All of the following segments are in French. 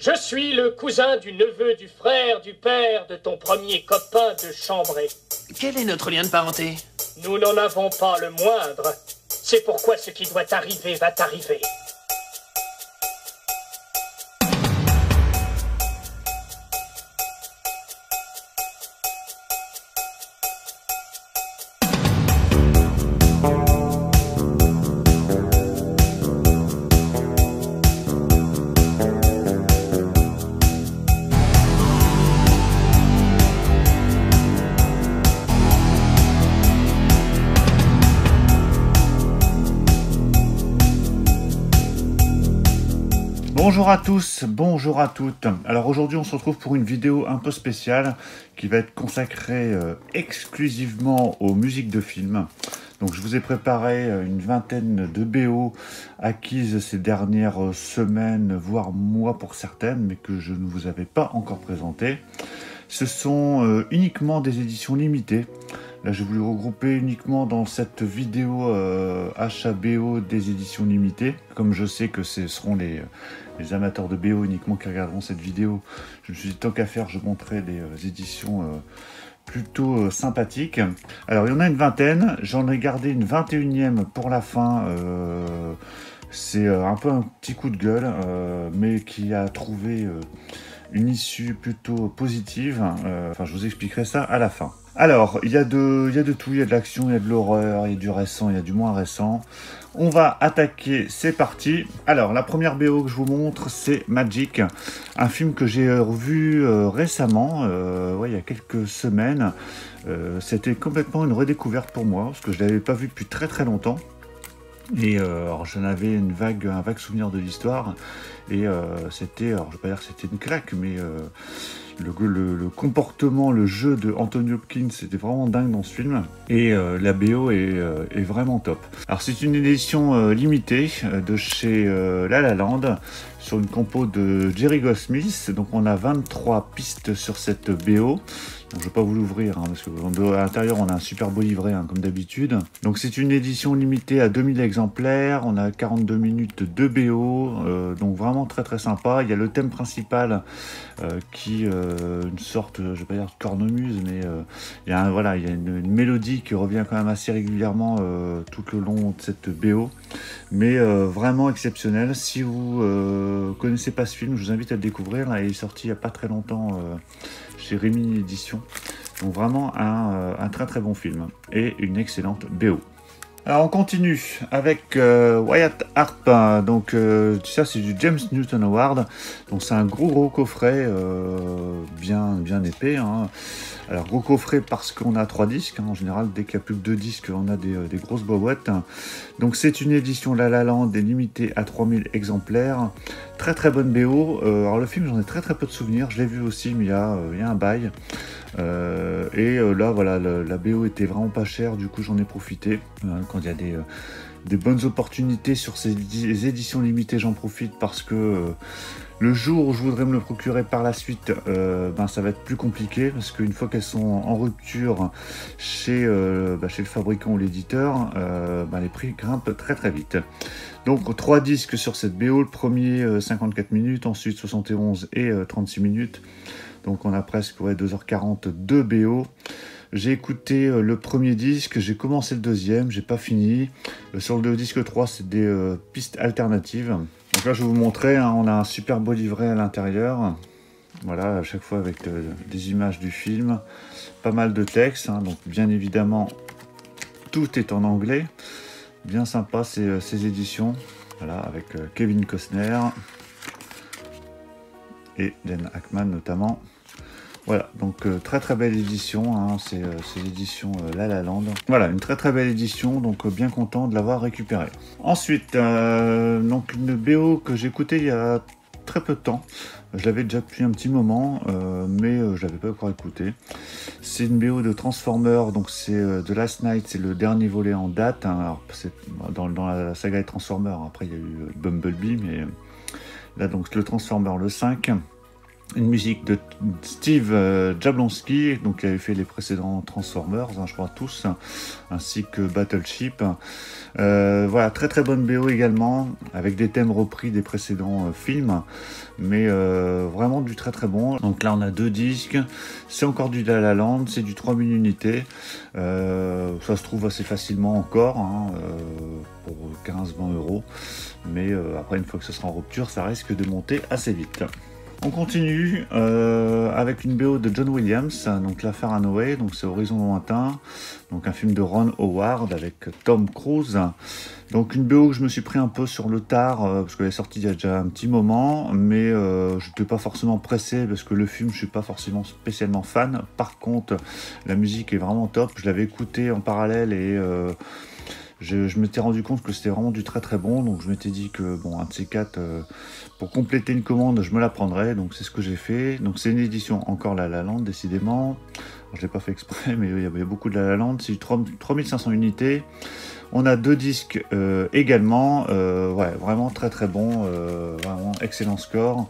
Je suis le cousin du neveu du frère du père de ton premier copain de chambrée. Quel est notre lien de parenté? Nous n'en avons pas le moindre. C'est pourquoi ce qui doit arriver va t'arriver. Bonjour à tous, bonjour à toutes. Alors aujourd'hui on se retrouve pour une vidéo un peu spéciale qui va être consacrée exclusivement aux musiques de films. Donc je vous ai préparé une vingtaine de BO acquises ces dernières semaines, voire mois pour certaines, mais que je ne vous avais pas encore présentées. Ce sont uniquement des éditions limitées. Là, j'ai voulu regrouper uniquement dans cette vidéo achat BO des éditions limitées. Comme je sais que ce seront les amateurs de BO uniquement qui regarderont cette vidéo, je me suis dit tant qu'à faire, je montrerai des éditions plutôt sympathiques. Alors, il y en a une vingtaine. J'en ai gardé une 21e pour la fin. C'est un peu un petit coup de gueule, mais qui a trouvé une issue plutôt positive. Enfin, je vous expliquerai ça à la fin. Alors, il y a de tout, il y a de l'action, il y a de l'horreur, il y a du récent, il y a du moins récent. On va attaquer, c'est parti. Alors, la première BO que je vous montre, c'est Magic, un film que j'ai revu récemment, il y a quelques semaines. C'était complètement une redécouverte pour moi, parce que je ne l'avais pas vu depuis très très longtemps. Et alors j'en avais un vague souvenir de l'histoire, et c'était, alors je ne vais pas dire que c'était une claque, mais le comportement, le jeu de Anthony Hopkins, c'était vraiment dingue dans ce film, et la BO est vraiment top. Alors c'est une édition limitée de chez La La Land, sur une compo de Jerry Goldsmith. Donc on a 23 pistes sur cette BO. Donc, je ne vais pas vous l'ouvrir, parce qu'à l'intérieur on a un super beau livret, comme d'habitude. Donc c'est une édition limitée à 2000 exemplaires, on a 42 minutes de BO, donc vraiment très très sympa. Il y a le thème principal qui une sorte, je ne vais pas dire de cornemuse, mais il y a une mélodie qui revient quand même assez régulièrement tout le long de cette BO, mais vraiment exceptionnel. Si vous connaissez pas ce film, je vous invite à le découvrir. Là, il est sorti il n'y a pas très longtemps chez Rémi Éditions. Donc vraiment un très très bon film et une excellente BO. Alors on continue avec Wyatt Earp, donc ça c'est du James Newton Howard, donc c'est un gros coffret bien épais. Alors gros coffret parce qu'on a 3 disques, en général dès qu'il y a plus que 2 disques on a des grosses boîtes. Donc c'est une édition La La Land limitée à 3000 exemplaires, très bonne BO. Alors le film j'en ai très peu de souvenirs, je l'ai vu aussi mais il y a un bail. Là voilà, la BO était vraiment pas chère, du coup j'en ai profité. Quand il y a des bonnes opportunités sur ces éditions limitées, j'en profite, parce que le jour où je voudrais me le procurer par la suite, ça va être plus compliqué, parce qu'une fois qu'elles sont en rupture chez le fabricant ou l'éditeur, les prix grimpent très vite. Donc 3 disques sur cette BO, le premier 54 minutes, ensuite 71 et 36 minutes. Donc on a presque 2h40 de BO. J'ai écouté le premier disque, j'ai commencé le deuxième, j'ai pas fini. Sur le disque 3, c'est des pistes alternatives. Donc là, je vais vous montrer, on a un super beau livret à l'intérieur. Voilà, à chaque fois avec des images du film. Pas mal de textes, donc bien évidemment, tout est en anglais. Bien sympa ces éditions. Voilà, avec Kevin Costner et Gene Hackman notamment. Voilà, donc très belle édition, c'est l'édition La La Land. Voilà, une très belle édition, donc bien content de l'avoir récupérée. Ensuite, donc une BO que j'ai écoutée il y a très peu de temps. Je l'avais déjà depuis un petit moment, mais je l'avais pas encore écouté. C'est une BO de Transformers, donc c'est The Last Night, c'est le dernier volet en date. Alors, c'est dans la saga des Transformers, après il y a eu Bumblebee, mais là donc le Transformer le 5. Une musique de Steve Jablonsky, donc qui avait fait les précédents Transformers, je crois tous, ainsi que Battleship. Voilà, très très bonne BO également, avec des thèmes repris des précédents films, mais vraiment du très très bon. Donc là on a 2 disques, c'est encore du La La Land, c'est du 3000 unités, ça se trouve assez facilement encore, hein, pour 15-20 €, mais après une fois que ce sera en rupture, ça risque de monter assez vite. On continue avec une BO de John Williams, donc La Far and Away, donc c'est Horizon Lointain, donc un film de Ron Howard avec Tom Cruise. Donc une BO que je me suis pris un peu sur le tard, parce qu'elle est sortie il y a déjà un petit moment, mais je n'étais pas forcément pressé, parce que le film je suis pas forcément spécialement fan. Par contre, la musique est vraiment top, je l'avais écouté en parallèle et... je m'étais rendu compte que c'était vraiment du très très bon, donc je m'étais dit que bon, un de ces quatre, pour compléter une commande, je me la prendrais, donc c'est ce que j'ai fait. Donc c'est une édition encore La La Land, décidément. Alors, je l'ai pas fait exprès, mais il y avait beaucoup de La La Land. C'est 3500 unités. On a 2 disques également, ouais, vraiment très très bon, vraiment excellent score,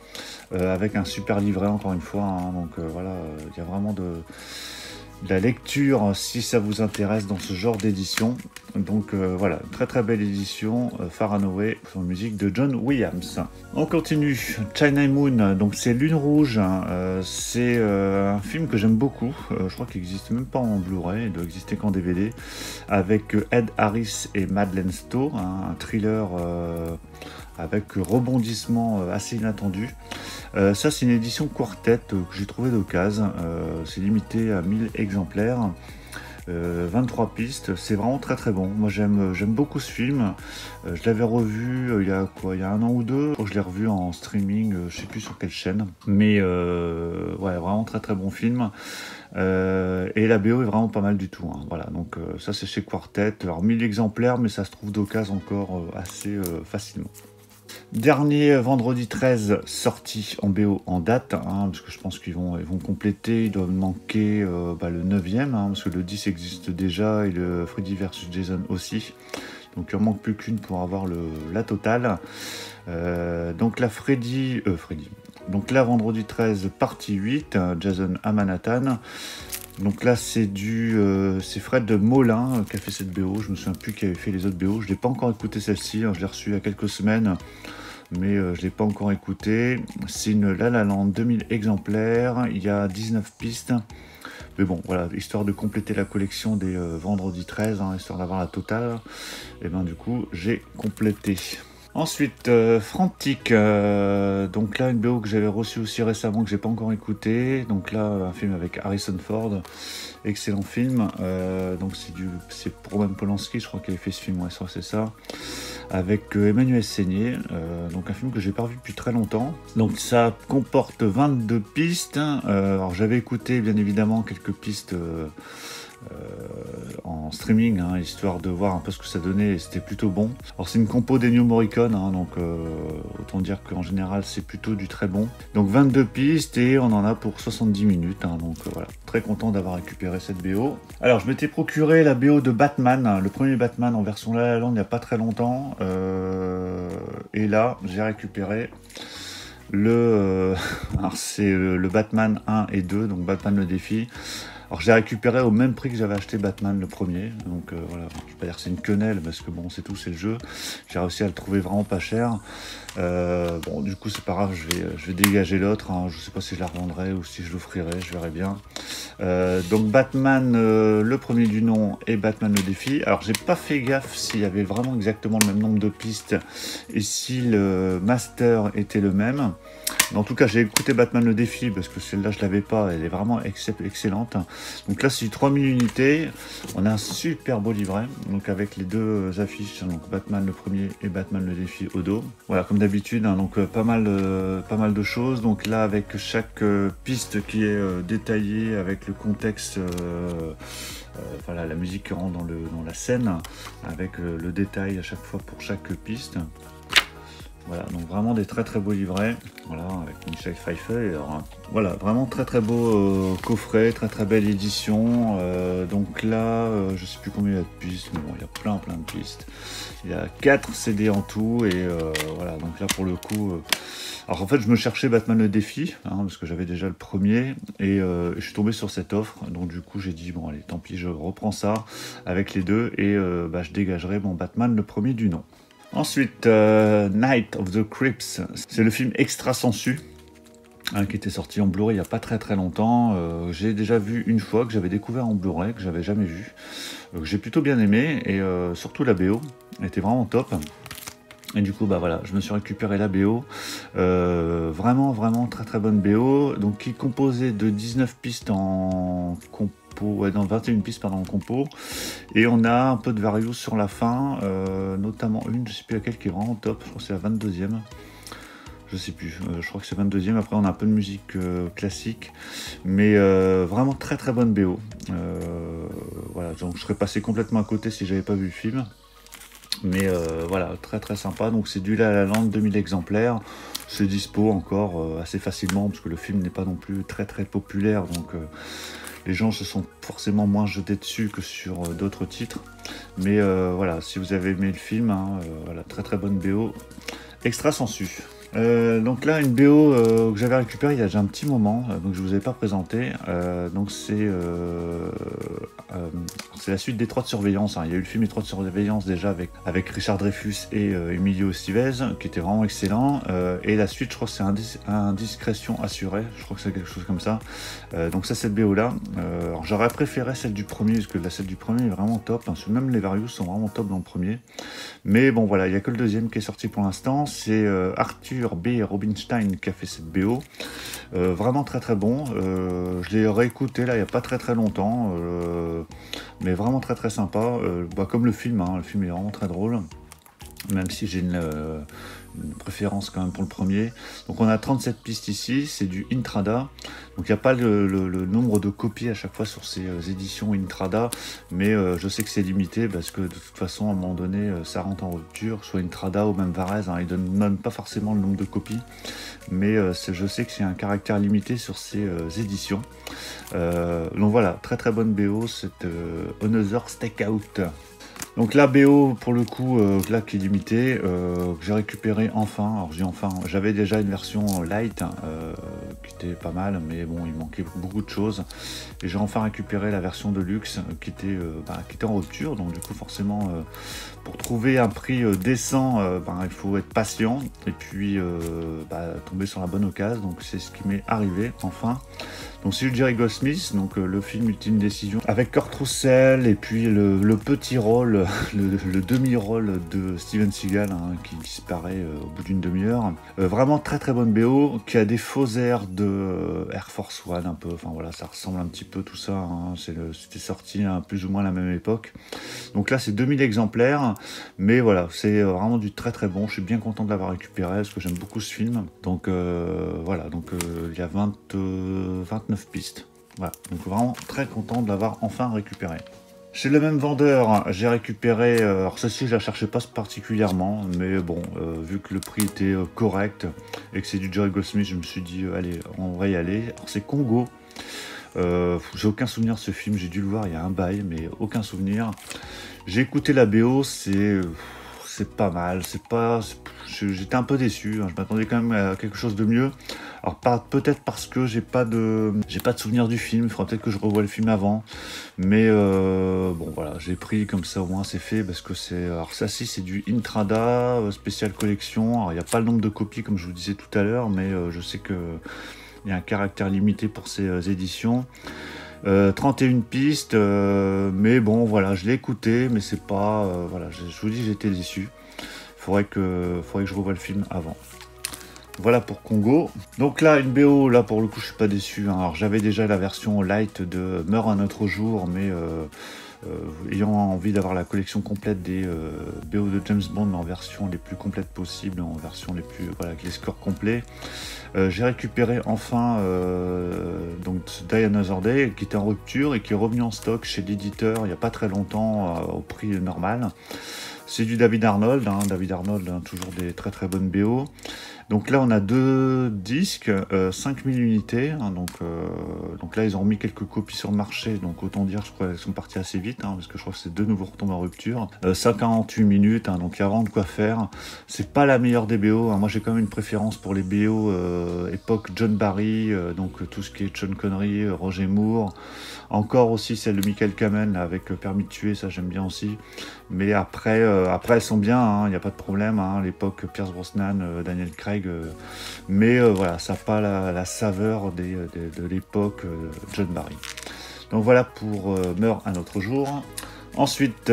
avec un super livret encore une fois, hein, donc voilà, il y a vraiment de la lecture si ça vous intéresse dans ce genre d'édition. Donc voilà, très très belle édition, Far and Away, sur musique de John Williams. On continue, China Moon, donc c'est Lune Rouge, c'est un film que j'aime beaucoup, je crois qu'il n'existe même pas en Blu-ray, il doit exister qu'en DVD, avec Ed Harris et Madeleine Stowe, hein, un thriller avec rebondissement assez inattendu. Ça c'est une édition quartet que j'ai trouvé d'occasion, c'est limité à 1000 exemplaires, 23 pistes, c'est vraiment très très bon. Moi j'aime beaucoup ce film, je l'avais revu il y a 1 an ou 2, je crois que je l'ai revu en streaming, je sais plus sur quelle chaîne, mais ouais, vraiment très très bon film. Et la BO est vraiment pas mal du tout, hein. Voilà, donc ça c'est chez Quartet, alors 1000 exemplaires, mais ça se trouve d'occasion encore assez facilement. Dernier vendredi 13 sorti en BO en date, hein, parce que je pense qu'ils vont compléter, il doit manquer le 9e, hein, parce que le 10 existe déjà et le Freddy vs Jason aussi, donc il en manque plus qu'une pour avoir la totale. Donc la donc là vendredi 13 partie 8, Jason à Manhattan. Donc là c'est Fred Molin qui a fait cette BO, je me souviens plus qui avait fait les autres BO, je l'ai pas encore écouté celle-ci, hein, je l'ai reçue il y a quelques semaines, mais je l'ai pas encore écouté. C'est une La La Land 2000 exemplaires, il y a 19 pistes, mais bon voilà, histoire de compléter la collection des vendredi 13, hein, histoire d'avoir la totale, et ben du coup j'ai complété. Ensuite, Frantic, donc là une BO que j'avais reçue aussi récemment, que j'ai pas encore écouté, donc là un film avec Harrison Ford, excellent film, donc c'est Roman Polanski, je crois qu'il avait fait ce film, ouais, c'est ça, avec Emmanuel Seigné, donc un film que j'ai pas vu depuis très longtemps. Donc ça comporte 22 pistes, alors j'avais écouté bien évidemment quelques pistes en streaming, hein, histoire de voir un peu ce que ça donnait, et c'était plutôt bon. Alors c'est une compo d'Ennio Morricone, hein, donc autant dire qu'en général c'est plutôt du très bon. Donc 22 pistes et on en a pour 70 minutes, hein, donc voilà, très content d'avoir récupéré cette BO. Alors je m'étais procuré la BO de Batman, hein, le premier Batman en version La La Land il n'y a pas très longtemps, et là j'ai récupéré alors c'est le Batman 1 et 2, donc Batman le défi. Alors je l'ai récupéré au même prix que j'avais acheté Batman le premier, donc voilà, je vais pas dire que c'est une quenelle, parce que bon c'est tout, c'est le jeu, j'ai réussi à le trouver vraiment pas cher. Bon du coup c'est pas grave, je vais dégager l'autre, hein. Je sais pas si je la revendrai ou si je l'offrirai, je verrai bien. Donc Batman le premier du nom et Batman le défi. Alors j'ai pas fait gaffe s'il y avait vraiment exactement le même nombre de pistes et si le master était le même. Mais en tout cas j'ai écouté Batman le défi parce que celle-là je l'avais pas, elle est vraiment excellente. Donc là c'est 3000 unités, on a un super beau livret, donc avec les deux affiches, donc Batman le premier et Batman le défi au dos. Voilà comme d'habitude, hein, donc pas mal de choses. Donc là avec chaque piste qui est détaillée avec le contexte, voilà la musique qui rentre dans la scène, avec le détail à chaque fois pour chaque piste. Voilà, donc vraiment des très beaux livrets, voilà, avec Michel Pfeiffer. Alors, voilà, vraiment très beau coffret, très belle édition. Donc là, je sais plus combien il y a de pistes, mais bon, il y a plein de pistes. Il y a 4 CD en tout, et voilà, donc là pour le coup. Alors en fait, je me cherchais Batman le défi, hein, parce que j'avais déjà le premier, et je suis tombé sur cette offre. Donc du coup, j'ai dit bon allez, tant pis, je reprends ça avec les deux, et je dégagerai mon Batman le premier du nom. Ensuite, Night of the Crips, c'est le film extra sensu, hein, qui était sorti en Blu-ray il n'y a pas très longtemps. J'ai déjà vu une fois, que j'avais découvert en Blu-ray, que j'avais jamais vu, que j'ai plutôt bien aimé, et surtout la BO était vraiment top. Et du coup, voilà, je me suis récupéré la BO, vraiment très bonne BO, donc qui est composée de 19 pistes en compo. Ouais, dans 21 pistes pardon, en compo, et on a un peu de various sur la fin, notamment une, je sais plus laquelle, qui est vraiment top, je crois que c'est la 22e, je sais plus, je crois que c'est 22e, après on a un peu de musique classique, mais vraiment très bonne BO, voilà, donc je serais passé complètement à côté si j'avais pas vu le film, mais voilà, très sympa, donc c'est du La La Land, 2000 exemplaires, c'est dispo encore assez facilement, parce que le film n'est pas non plus très populaire, donc les gens se sont forcément moins jetés dessus que sur d'autres titres. Mais voilà, si vous avez aimé le film, hein, voilà, très bonne BO. Extra sensu. Donc là, une BO que j'avais récupérée il y a déjà un petit moment, donc je ne vous avais pas présenté. Donc c'est la suite d'Étroit de surveillance, hein. Il y a eu le film Étroit de surveillance déjà avec Richard Dreyfuss et Emilio Estevez, qui était vraiment excellent. Et la suite, je crois que c'est Indiscrétion assurée, je crois que c'est quelque chose comme ça. Donc ça, cette BO là, j'aurais préféré celle du premier, parce que celle du premier est vraiment top, hein. Même les Various sont vraiment top dans le premier. Mais bon voilà, il n'y a que le deuxième qui est sorti pour l'instant, c'est Arthur B. Robinstein qui a fait cette BO, vraiment très bon, je l'ai réécouté là il n'y a pas très longtemps, mais vraiment très sympa, comme le film, hein, le film est vraiment très drôle, même si j'ai une préférence quand même pour le premier. Donc on a 37 pistes ici, c'est du Intrada, donc il n'y a pas le nombre de copies à chaque fois sur ces éditions Intrada, mais je sais que c'est limité, parce que de toute façon à un moment donné ça rentre en rupture, soit Intrada ou même Varese, hein, ils ne donnent pas forcément le nombre de copies, mais je sais que c'est un caractère limité sur ces éditions. Donc voilà, très bonne BO, cette Another Stakeout. Donc la BO pour le coup, là qui est limitée, que j'ai récupéré enfin. Alors je dis enfin, j'avais déjà une version light qui était pas mal, mais bon, il manquait beaucoup de choses. Et j'ai enfin récupéré la version de luxe qui était en rupture. Donc du coup forcément, pour trouver un prix décent, il faut être patient et puis tomber sur la bonne occasion. Donc c'est ce qui m'est arrivé enfin. Donc c'est du Jerry Goldsmith, donc le film Ultime Décision, avec Kurt Russell, et puis le petit rôle, le demi-rôle de Steven Seagal, hein, qui disparaît au bout d'une demi-heure. Vraiment très bonne BO, qui a des faux airs de Air Force One un peu, enfin voilà, ça ressemble un petit peu tout ça, hein. C'était sorti à plus ou moins à la même époque. Donc là c'est 2000 exemplaires, mais voilà, c'est vraiment du très bon, je suis bien content de l'avoir récupéré, parce que j'aime beaucoup ce film. Donc voilà, donc il y a 29 pistes. Voilà, donc vraiment très content de l'avoir enfin récupéré. Chez le même vendeur, j'ai récupéré, alors celle-ci je la cherchais pas particulièrement, mais bon, vu que le prix était correct et que c'est du Jerry Goldsmith, je me suis dit allez, on va y aller. Alors c'est Congo. J'ai aucun souvenir de ce film, j'ai dû le voir il y a un bail, mais aucun souvenir. J'ai écouté la BO, c'est pas mal, j'étais un peu déçu, hein. Je m'attendais quand même à quelque chose de mieux. Alors peut-être parce que j'ai pas de souvenir du film, il faudra peut-être que je revoie le film avant, mais bon voilà, j'ai pris comme ça, au moins c'est fait, parce que alors ça c'est du Intrada spécial collection. Alors il n'y a pas le nombre de copies comme je vous disais tout à l'heure, mais je sais que il y a un caractère limité pour ces éditions. 31 pistes, mais bon voilà, je l'ai écouté, mais c'est pas voilà, je vous dis, j'étais déçu. Faudrait que je revoie le film avant. Voilà pour Congo. Donc là, une BO, là pour le coup je suis pas déçu, hein. Alors j'avais déjà la version light de Meurt un autre jour, mais ayant envie d'avoir la collection complète des BO de James Bond en version les plus complètes possibles, en version les plus, voilà, avec les scores complets, j'ai récupéré enfin donc Die Another Day, qui était en rupture et qui est revenu en stock chez l'éditeur il n'y a pas très longtemps au prix normal. C'est du David Arnold, toujours des très très bonnes BO. Donc là on a 2 disques, 5000 unités, donc là ils ont remis quelques copies sur le marché, donc autant dire je crois qu'elles sont parties assez vite, parce que je crois que c'est de nouveau retombé en rupture. 148 minutes, donc il y a vraiment de quoi faire. C'est pas la meilleure des BO, moi j'ai quand même une préférence pour les BO époque John Barry, donc tout ce qui est Sean Connery, Roger Moore, encore aussi celle de Michael Kamen avec Permis de tuer, ça j'aime bien aussi. Mais après elles sont bien, il n'y a pas de problème, l'époque Pierce Brosnan, Daniel Craig, mais voilà, ça n'a pas la saveur de l'époque John Barry. Donc voilà pour Meurt un autre jour. Ensuite,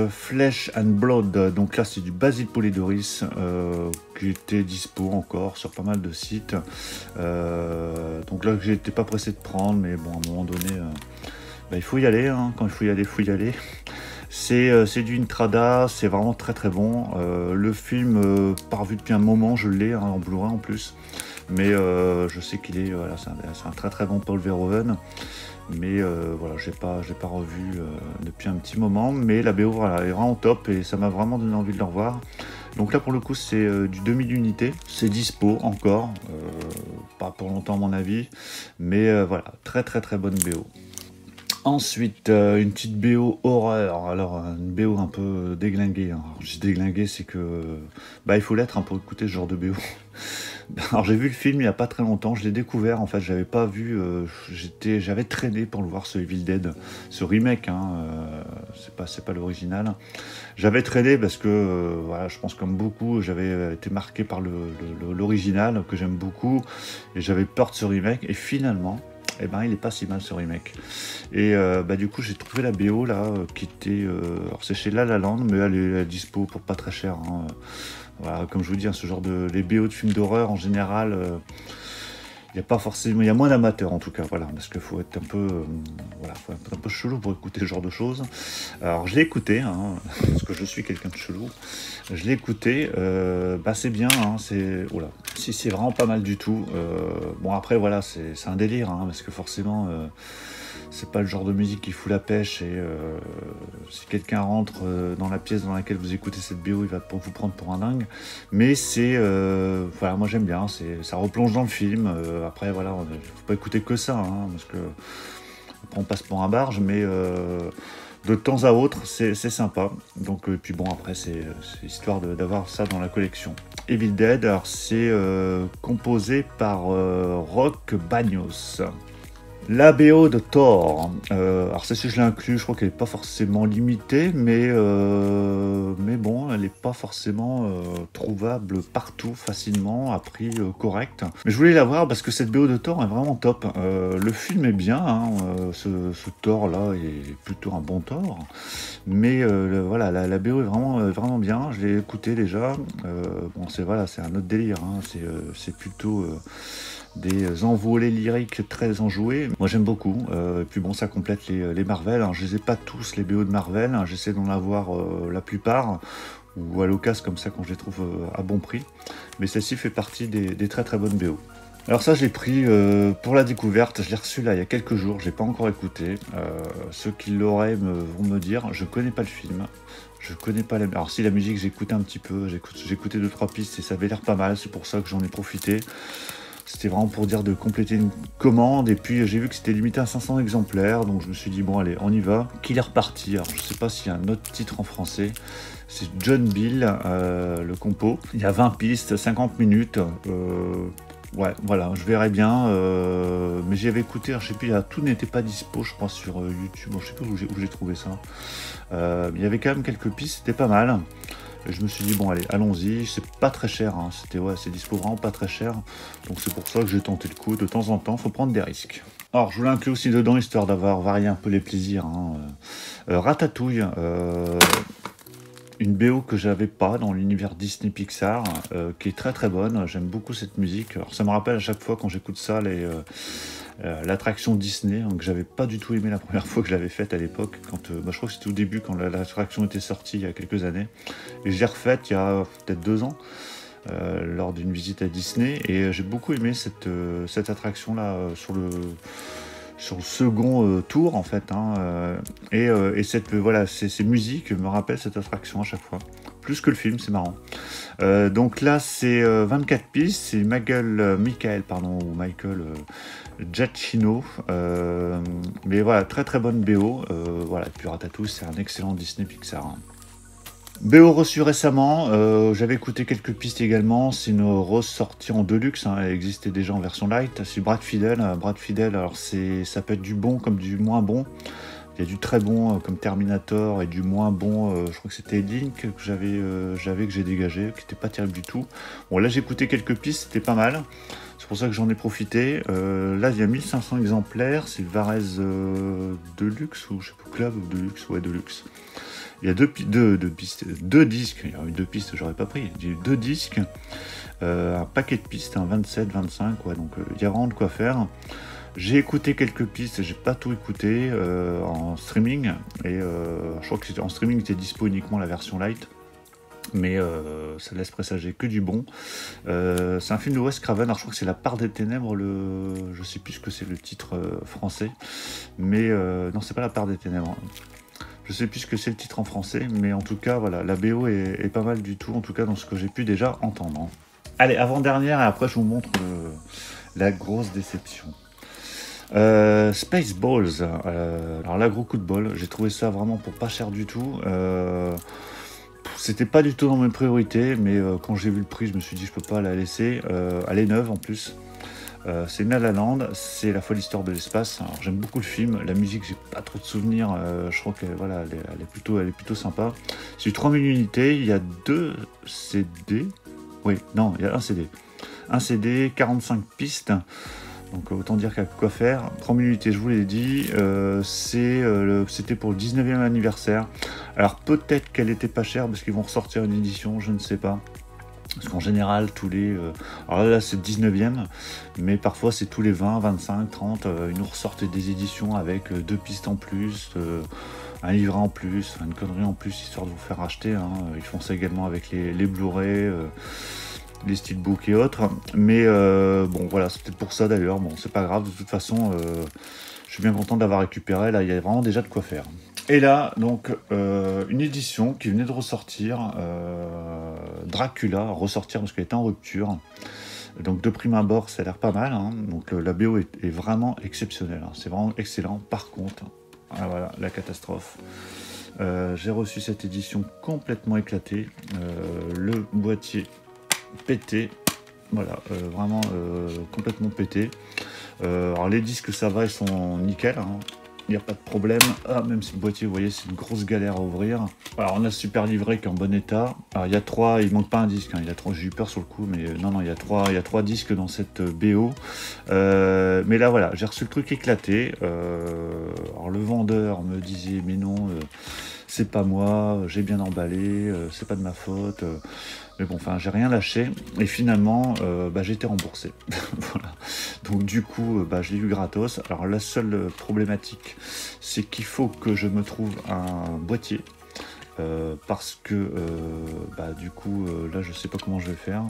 Flesh and Blood, donc là c'est du Basil Polidoris qui était dispo encore sur pas mal de sites. Donc là j'étais pas pressé de prendre, mais bon à un moment donné, il faut y aller, quand il faut y aller. C'est du Intrada, c'est vraiment très très bon. Le film, parvu depuis un moment, je l'ai en Blu-ray en plus. Mais je sais qu'il est, voilà, c'est un très très bon Paul Verhoeven. Mais voilà, j'ai pas revu depuis un petit moment. Mais la BO voilà, est vraiment top et ça m'a vraiment donné envie de le revoir. Donc là pour le coup c'est du 2000 unités, c'est dispo encore, pas pour longtemps à mon avis. Mais voilà, très très très bonne BO. Ensuite, une petite BO horreur, alors une BO un peu déglinguée. Alors, je dis déglinguée, c'est que il faut l'être pour écouter ce genre de BO. Alors j'ai vu le film il n'y a pas très longtemps, je l'ai découvert, en fait j'avais pas vu, j'avais traîné pour le voir ce Evil Dead, ce remake, c'est pas l'original. J'avais traîné parce que, voilà, je pense comme beaucoup, j'avais été marqué par l'original, que j'aime beaucoup, et j'avais peur de ce remake, et finalement, il est pas si mal ce remake. Et du coup j'ai trouvé la BO là qui était, alors c'est chez La La Land, mais elle est dispo pour pas très cher. Voilà, comme je vous dis, ce genre les BO de films d'horreur en général, il y a pas forcément, il y a moins d'amateurs en tout cas, voilà, parce qu'il faut être un peu, faut être un peu chelou pour écouter ce genre de choses. Alors je l'ai écouté, parce que je suis quelqu'un de chelou. Je l'ai écouté, c'est bien, c'est vraiment pas mal du tout. Bon après voilà, c'est un délire, parce que forcément c'est pas le genre de musique qui fout la pêche, et si quelqu'un rentre dans la pièce dans laquelle vous écoutez cette BO, il va vous prendre pour un dingue. Mais c'est, voilà, moi j'aime bien, ça replonge dans le film. Après voilà, faut pas écouter que ça, parce que après on passe pour un barge, mais de temps à autre c'est sympa. Donc puis bon après c'est histoire d'avoir ça dans la collection. Evil Dead, alors c'est composé par Rock Bagnos. La BO de Thor, alors ça si je l'ai inclus, je crois qu'elle n'est pas forcément limitée, mais bon, elle n'est pas forcément trouvable partout facilement, à prix correct. Mais je voulais la voir parce que cette BO de Thor est vraiment top. Le film est bien, ce Thor là est plutôt un bon Thor, mais voilà, la BO est vraiment bien. Je l'ai écouté déjà. Bon, c'est un autre délire, c'est plutôt des envolées lyriques très enjouées. Moi j'aime beaucoup, et puis bon, ça complète les Marvel. Alors, je les ai pas tous les BO de Marvel, j'essaie d'en avoir la plupart, ou à l'occasion comme ça quand je les trouve à bon prix. Mais celle-ci fait partie des très très bonnes BO. Alors ça je l'ai pris pour la découverte, je l'ai reçu là il y a quelques jours, je l'ai pas encore écouté. Ceux qui l'auraient vont me dire, je connais pas le film. Je connais pas alors si la musique j'ai écouté un petit peu, j'ai écouté 2-3 pistes et ça avait l'air pas mal, c'est pour ça que j'en ai profité. C'était vraiment pour dire de compléter une commande, et puis j'ai vu que c'était limité à 500 exemplaires, donc je me suis dit bon allez, on y va. Qu'il est reparti, alors je sais pas s'il y a un autre titre en français, c'est John Bill, le compo. Il y a 20 pistes, 50 minutes, ouais voilà, je verrai bien, mais j'y avais écouté, alors, je sais plus, tout n'était pas dispo je crois sur YouTube, bon, je sais pas où j'ai trouvé ça. Il y avait quand même quelques pistes, c'était pas mal. Et je me suis dit bon allez, allons-y, c'est pas très cher, c'est dispo vraiment pas très cher, donc c'est pour ça que j'ai tenté le coup. De temps en temps faut prendre des risques. Alors je vous l'inclus aussi dedans histoire d'avoir varié un peu les plaisirs. Ratatouille, une BO que j'avais pas dans l'univers Disney Pixar, qui est très très bonne. J'aime beaucoup cette musique. Alors ça me rappelle à chaque fois quand j'écoute ça l'attraction Disney, que j'avais pas du tout aimé la première fois que je l'avais faite à l'époque, quand je crois que c'était au début quand l'attraction était sortie il y a quelques années, et je l'ai refaite il y a peut-être 2 ans lors d'une visite à Disney, et j'ai beaucoup aimé cette attraction là sur sur le second tour en fait, hein, et voilà, ces musiques me rappellent cette attraction à chaque fois, plus que le film, c'est marrant. Donc là c'est 24 pistes, c'est Michael Giacchino, mais voilà, très très bonne BO, voilà, puis Ratatouille c'est un excellent Disney Pixar, hein. BO reçu récemment, j'avais écouté quelques pistes également, c'est une ressortie en deluxe, hein, elle existait déjà en version light, c'est Brad Fiedel, alors ça peut être du bon comme du moins bon, il y a du très bon comme Terminator et du moins bon, je crois que c'était Link que j'ai dégagé, qui n'était pas terrible du tout. Bon là j'ai écouté quelques pistes, c'était pas mal, c'est pour ça que j'en ai profité. Là il y a 1500 exemplaires, c'est le Varese Deluxe, ou je sais pas, Club ou Deluxe, ouais Deluxe. Il y a deux disques, il y a eu 2 pistes, j'aurais pas pris, il y a eu 2 disques, un paquet de pistes, 27, 25, ouais, donc il y a vraiment de quoi faire. J'ai écouté quelques pistes, j'ai pas tout écouté en streaming, et je crois que en streaming était dispo uniquement la version light, mais ça laisse présager que du bon. C'est un film de Wes Craven, alors je crois que c'est La part des ténèbres, je sais plus ce que c'est le titre français, mais non c'est pas La part des ténèbres. Je sais plus ce que c'est le titre en français, mais en tout cas, voilà, la BO est pas mal du tout, en tout cas dans ce que j'ai pu déjà entendre. Allez, avant-dernière, et après je vous montre la grosse déception. Spaceballs, alors là, gros coup de bol, j'ai trouvé ça vraiment pour pas cher du tout. C'était pas du tout dans mes priorités, mais quand j'ai vu le prix, je me suis dit je peux pas la laisser. Elle est neuve en plus. C'est La La Land, c'est la folle histoire de l'espace. Alors j'aime beaucoup le film, la musique j'ai pas trop de souvenirs, je crois qu'elle voilà, elle est plutôt sympa. C'est 3000 unités, il y a 2 CD, oui, non, il y a un CD. Un CD, 45 pistes, donc autant dire qu'il y a quoi faire. 3000 unités, je vous l'ai dit, c'était pour le 19e anniversaire. Alors peut-être qu'elle était pas chère parce qu'ils vont ressortir une édition, je ne sais pas. Parce qu'en général, alors là c'est le 19e, mais parfois c'est tous les 20, 25, 30, ils nous ressortent des éditions avec 2 pistes en plus, un livret en plus, une connerie en plus, histoire de vous faire acheter, hein. Ils font ça également avec les Blu-ray, les steelbooks et autres, mais bon voilà, c'était pour ça d'ailleurs, bon c'est pas grave, de toute façon, je suis bien content d'avoir récupéré, là il y a vraiment déjà de quoi faire. Et là, donc, une édition qui venait de ressortir, Dracula, ressortir parce qu'elle était en rupture. Donc, de prime abord, ça a l'air pas mal, hein. Donc, la BO est vraiment exceptionnelle, hein. C'est vraiment excellent. Par contre, ah, voilà, la catastrophe. J'ai reçu cette édition complètement éclatée. Le boîtier pété. Voilà, vraiment complètement pété. Alors, les disques, ça va, ils sont nickel, hein. Il n'y a pas de problème. Ah, même si le boîtier, vous voyez, c'est une grosse galère à ouvrir. Alors, on a ce super livret qui est en bon état. Alors, il y a 3, il manque pas un disque, hein. Il y a 3, j'ai eu peur sur le coup, mais non, il y a 3 disques dans cette BO. Mais là, voilà, j'ai reçu le truc éclaté. Alors, le vendeur me disait, mais non, c'est pas moi, j'ai bien emballé, c'est pas de ma faute. Mais bon, enfin, j'ai rien lâché. Et finalement, j'ai été remboursé. Voilà. Donc du coup, je l'ai eu gratos. Alors la seule problématique, c'est qu'il faut que je me trouve un boîtier. Parce que du coup, là, je sais pas comment je vais faire.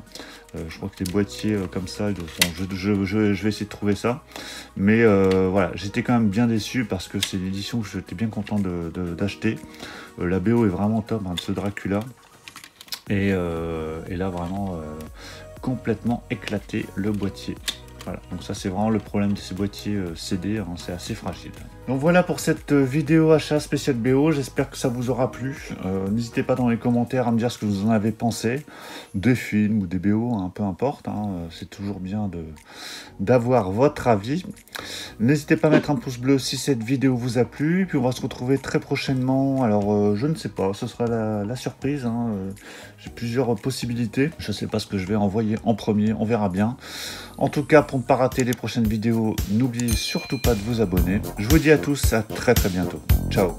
Je crois que les boîtiers comme ça, je vais essayer de trouver ça. Mais voilà, j'étais quand même bien déçu parce que c'est l'édition que j'étais bien content d'acheter. La BO est vraiment top, hein, de ce Dracula. Et là vraiment complètement éclaté le boîtier. Voilà, donc ça c'est vraiment le problème de ces boîtiers CD, hein, c'est assez fragile. Donc voilà pour cette vidéo achat spéciale BO, j'espère que ça vous aura plu. N'hésitez pas dans les commentaires à me dire ce que vous en avez pensé, des films ou des BO, hein, peu importe, hein, c'est toujours bien d'avoir votre avis. N'hésitez pas à mettre un pouce bleu si cette vidéo vous a plu, puis on va se retrouver très prochainement. Alors je ne sais pas, ce sera la surprise, hein, j'ai plusieurs possibilités, je ne sais pas ce que je vais envoyer en premier, on verra bien. En tout cas, pour ne pas rater les prochaines vidéos, n'oubliez surtout pas de vous abonner. Je vous dis à tous à très bientôt. Ciao.